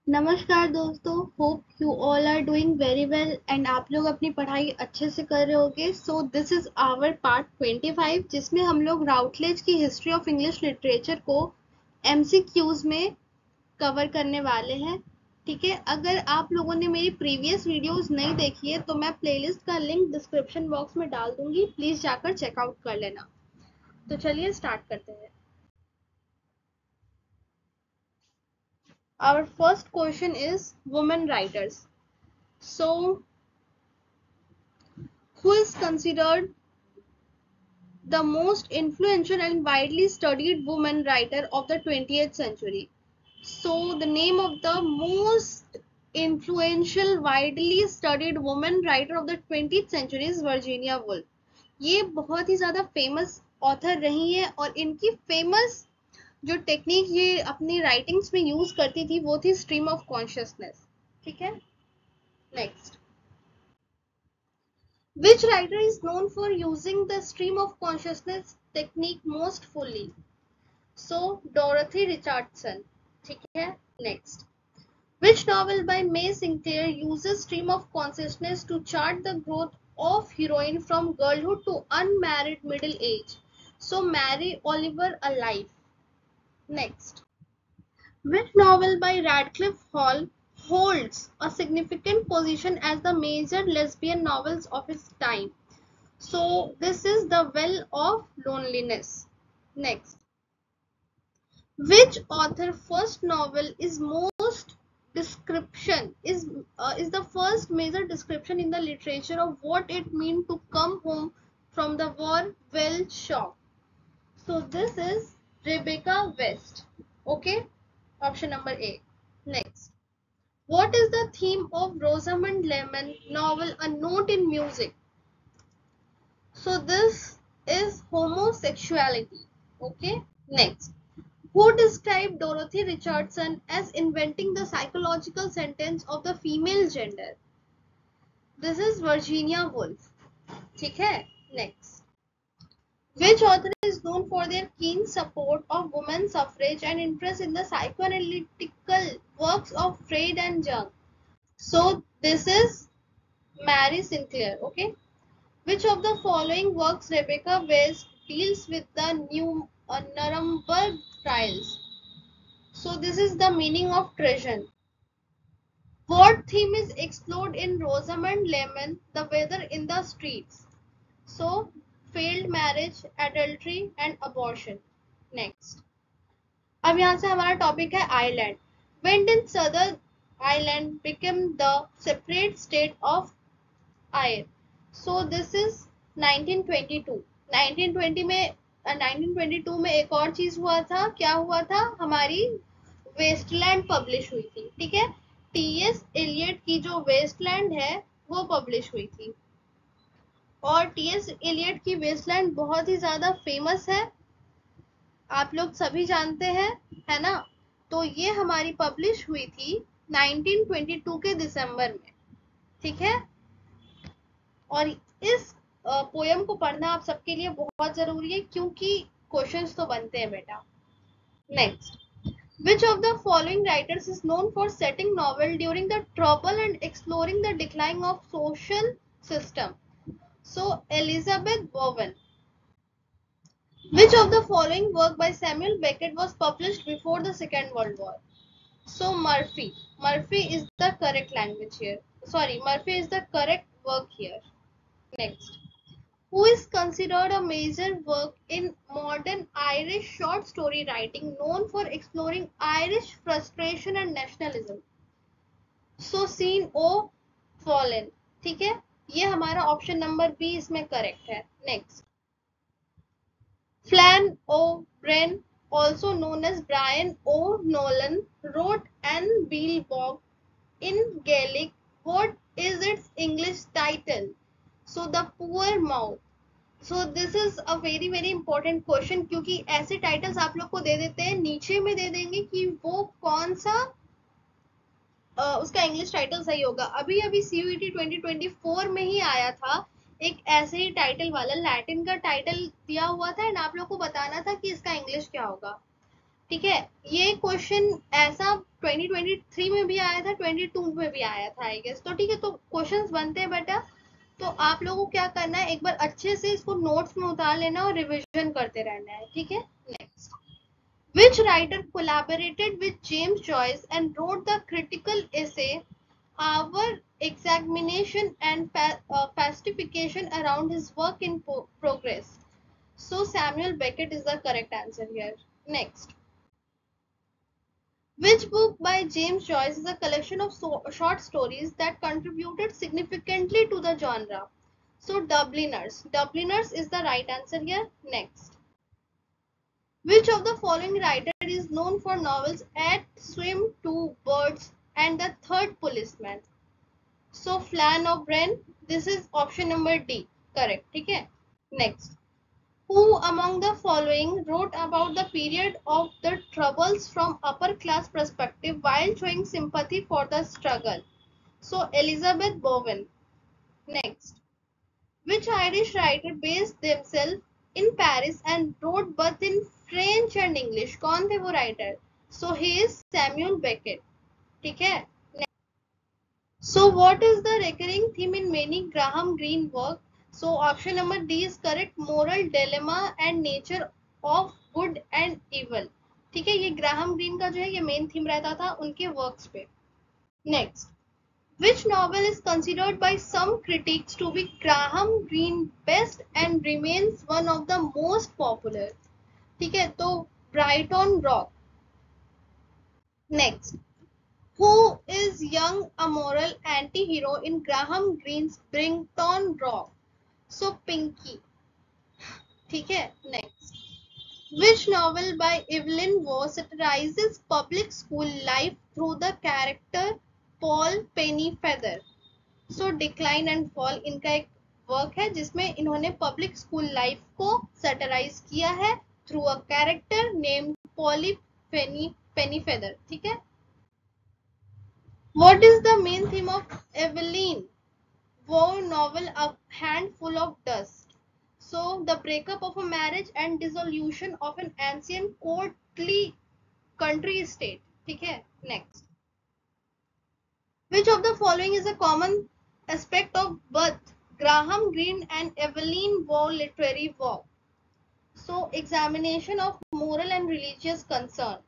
नमस्कार दोस्तों, hope you all are doing very well and आप लोग अपनी पढ़ाई अच्छे से कर रहे होगे। So this is our part 25 जिसमें हम लोग राउटलेज की हिस्ट्री ऑफ इंग्लिश लिटरेचर को एमसीक्यूज में कवर करने वाले हैं। ठीक है, अगर आप लोगों ने मेरी प्रीवियस वीडियोस नहीं देखी है तो मैं प्लेलिस्ट का लिंक डिस्क्रिप्शन बॉक्स में डाल दूंगी, प्लीज जाकर चेकआउट कर लेना। तो चलिए स्टार्ट करते हैं। Our first question is women writers. So, who is considered the most influential and widely studied woman writer of the 20th century? So, the name of the most influential, widely studied woman writer of the 20th century is Virginia Woolf. ये बहुत ही ज़्यादा famous author रही हैं और इनकी famous जो technique ये अपनी राइटिंग्स में यूज करती थी वो थी स्ट्रीम ऑफ कॉन्शियसनेस। ठीक है, next. Which writer is known for using the stream of consciousness technique most fully? So, Dorothy Richardson. ठीक है, next. Which novel by May Sinclair uses stream of consciousness to chart the growth of heroine from girlhood to unmarried middle age? So, Mary Oliver Alive. Next. Which novel by Radcliffe Hall holds a significant position as the major lesbian novels of its time? So this is The Well of Loneliness. Next. Which author first novel is most description is the first major description in the literature of what it means to come home from the war well shocked? So this is Rebecca West. Okay, option number A. Next. What is the theme of Rosamund Lemon novel A Note in Music? So this is homosexuality. Okay, next. Who described Dorothy Richardson as inventing the psychological sentence of the female gender? This is Virginia Woolf. ठीक है, next. Which author is known for their keen support of women's suffrage and interest in the psychoanalytical works of Freud and Jung? So this is Mary Sinclair. Okay. Which of the following works Rebecca West deals with the new Nuremberg trials? So this is the meaning of treason. What theme is explored in Rosamund Lemon, The Weather in the Streets? So failed marriage, adultery and abortion. Next. अब यहाँ से हमारा topic है island. When did Southern Ireland become the separate state of Ire? So this is 1922. 1922 में एक और चीज हुआ था. क्या हुआ था? हमारी वेस्टलैंड पब्लिश हुई थी. ठीक है, टीएस एलियट की जो वेस्टलैंड है वो पब्लिश हुई थी और टीएस एलियट की वेस्टलैंड बहुत ही ज्यादा फेमस है, आप लोग सभी जानते हैं, है ना? तो ये हमारी पब्लिश हुई थी 1922 के दिसंबर में. ठीक है, और इस पोयम को पढ़ना आप सबके लिए बहुत जरूरी है क्योंकि क्वेश्चंस तो बनते हैं बेटा. Next. Which of the following writers is known for setting novel during the trouble and exploring the decline of social system? So Elizabeth Bowen. Which of the following work by Samuel Beckett was published before the Second World War? So Murphy. Murphy is the correct language here. Sorry, Murphy is the correct work here. Next. Who is considered a major work in modern Irish short story writing, known for exploring Irish frustration and nationalism? So Sean O. Fallen. ठीक है, ये हमारा option number B इसमें correct है. Next. Flann O'Brien, also known as Brian O'Nolan, wrote An Beelbog in Gaelic. What is its English title? So The Poor Mouth. So this is a very important question क्योंकि ऐसे titles आप लोग को दे देते हैं, नीचे में दे देंगे कि वो कौन सा उसका इंग्लिश टाइटल सही होगा. अभी CUET 2024 में ही आया था एक ऐसे ही टाइटल वाला, लैटिन का टाइटल दिया हुआ था एंड आप लोग को बताना था कि इसका इंग्लिश क्या होगा. ठीक है, ये क्वेश्चन ऐसा 2023 में भी आया था, 22 में भी आया था आई गेस। तो ठीक है, तो क्वेश्चंस बनते हैं बेटा, तो आप लोगों को क्या करना है, एक बार अच्छे से इसको नोट्स में उतार लेना और रिवीजन करते रहना है, ठीक है। Next, which writer collaborated with James Joyce and wrote the critical essay Our Examination and Falsification around his work in progress? So Samuel Beckett is the correct answer here. Next, which book by James Joyce is a collection of short stories that contributed significantly to the genre? So Dubliners. Dubliners is the right answer here. Next, which of the following writer is known for novels At Swim, Two Birds and The Third Policeman? So Flann O'Brien. This is option number D. Correct. ठीक है. Next, who among the following wrote about the period of the Troubles from upper class perspective while showing sympathy for the struggle? So Elizabeth Bowen. Next, which Irish writer based themselves in Paris and wrote both in French and English? कौन थे वो writer? So he is Samuel Beckett. ठीक है. So what is the recurring theme in many Graham Greene work? So option number D is correct. Moral dilemma and nature of good and evil. ठीक है, ये Graham green का जो है ये main theme रहता था उनके वर्क्स पे. Next, which novel is considered by some critics to be Graham Greene's best and remains one of the most popular? ठीक है, तो Brighton Rock. Next, who is young amoral anti-hero in Graham Greene's Brington Rock? So Pinky. ठीक है. Next, which novel by Evelyn Waugh satirizes public school life through the character Paul Pennyfeather? So Decline and Fall इनका एक work है जिसमें इन्होंने public school life को satirise किया है through a character named Polly Pennyfeather. ठीक है. What is the main theme of Evelyn Waugh novel A Handful of Dust? So the breakup of a marriage and dissolution of an ancient courtly country estate. ठीक है. Next, which of the following is a common aspect of both Graham Greene and Evelyn Waugh literary work? So examination of moral and religious concern.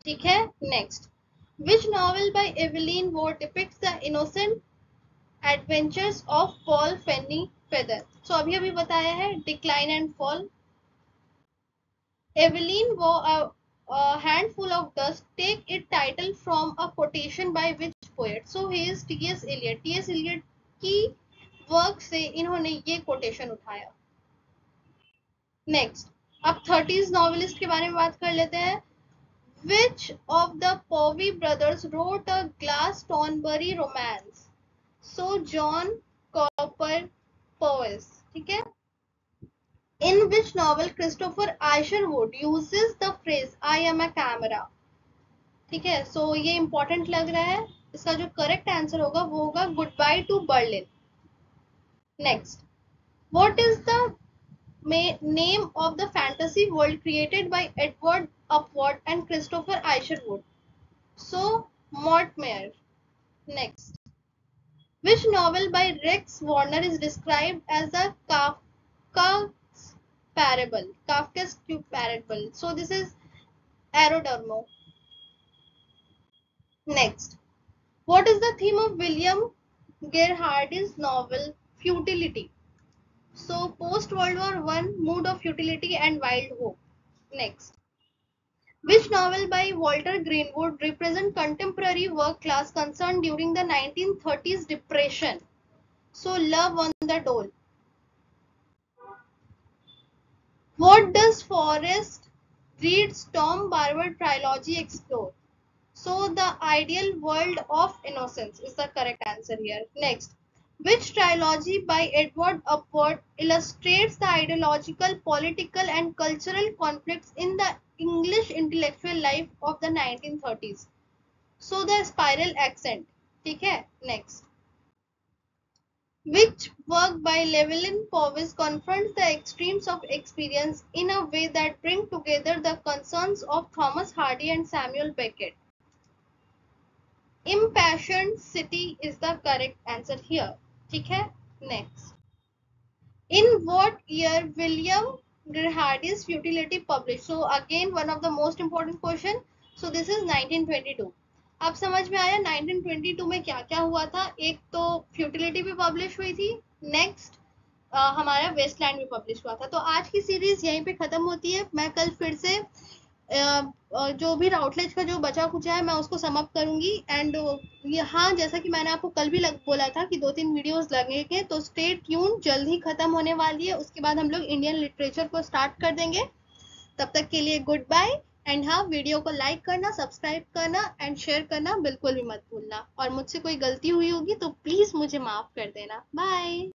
ठीक है. Next, which novel by Evelyn Waugh depicts the innocent adventures of Paul Pennyfeather? So अभी बताया है Decline and Fall. Evelyn Waugh A Handful of Dust take its title from a quotation by which poet? So he is T.S. Eliot. T.S. Eliot की work से इन्होंने ये quotation उठाया. Next, अब 30s novelist के बारे में बात कर लेते हैं. Which of the Povey brothers wrote a Glastonbury romance? So John Cowper Powys. ठीक है. In which novel Christopher Isherwood uses the phrase I am a camera? ठीक है. सो ये इंपॉर्टेंट लग रहा है. इसका जो करेक्ट आंसर होगा वो होगा good by two Berlin. Next, what is the name of the fantasy world created by Edward Upward and Christopher Isherwood? So Mortmere. Next, which novel by Rex Warner is described as a Kafka's parable? Kafka's parable. So this is Aerodermo. Next, what is the theme of William Gerhardi's novel Futility? So post-World War I, mood of futility and wild hope. Next, which novel by Walter Greenwood represent contemporary work class concerned during the 1930s depression? So Love on the Dole. What does Forrest Reed's Tom Barber trilogy explore? So the ideal world of innocence is the correct answer here. Next, which trilogy by Edward Upward illustrates the ideological, political and cultural conflicts in the English intellectual life of the 1930s? So the Spiral Accent. ठीक है. Next, Which work by Llewellyn Powys confronts the extremes of experience in a way that bring together the concerns of Thomas Hardy and Samuel Beckett? Impassioned City is the correct answer here. ठीक है, next. In what year William Gerhardy's Futility published? So again one of the most important question. So this is 1922. अब समझ में आया 1922 में क्या क्या हुआ था. एक तो फ्यूटिलिटी भी पब्लिश हुई थी, नेक्स्ट हमारा वेस्टलैंड भी पब्लिश हुआ था. तो आज की सीरीज यहीं पे खत्म होती है. मैं कल फिर से जो भी राउटलेज का जो बचा कुचा है मैं उसको समअप करूंगी. एंड यहाँ जैसा कि मैंने आपको कल भी बोला था कि 2-3 वीडियोस लगेंगे, तो स्टे ट्यून, जल्द ही खत्म होने वाली है. उसके बाद हम लोग इंडियन लिटरेचर को स्टार्ट कर देंगे. तब तक के लिए गुड बाय. एंड हाँ, वीडियो को लाइक करना, सब्सक्राइब करना एंड शेयर करना बिल्कुल भी मत भूलना. और मुझसे कोई गलती हुई होगी तो प्लीज मुझे माफ कर देना. बाय.